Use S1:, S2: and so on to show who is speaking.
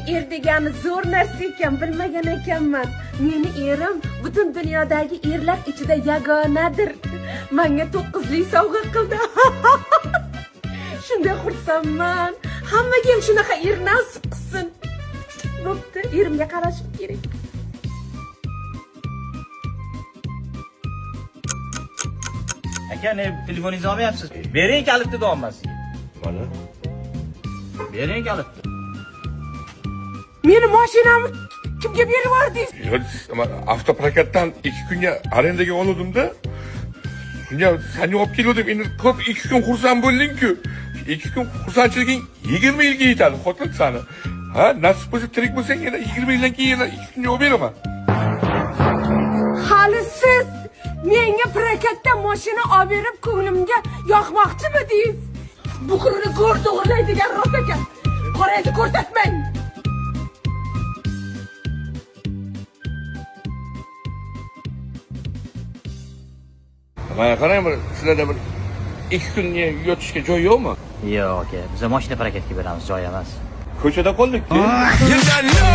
S1: Er degani zo'r narsa ekan, bilmagan ekanman. Meni erim butun dunyodagi erlar ichida yagonadir. Menga 9li sovg'a qildi. Shunday xursandman. Hammaga ham shunaqa er nasib qilsin. Bo'pti, erimga qarashim kerak.
S2: Aka, ne telefoningizni olmayapsiz? Bering kalitni domasiga.
S3: Mana.
S2: Bering kalitni.
S1: Meni mashinamni kimga berib yubordingiz?
S3: Avtoprokatdan 2 kunga arendaga oldim-da. Shunga seni olib keldim. Endi ko'p 2 kun xursand bo'lding-ku. 2 kun xursandchiliging 20 yilga yetadi, xotin sani. Ha, nasib bo'lsa tirik bo'lsang, yana 20 yildan keyin yana 2 kunga olib beraman.
S1: Hali siz menga prokatdan mashina olib berib ko'nglimga yoqmoqchimidingiz? Bu qurni ko'r to'g'rilaydigan rost ekan. Qorangizni ko'rsatmang.
S3: Mana qarang, sizlarda bir 2 kun yotishga joy yo'qmi?
S2: Yo'q aka, biz mashina parakatga beramiz, joy emas.
S3: Ko'chada qoldik-ku.
S4: You don't know.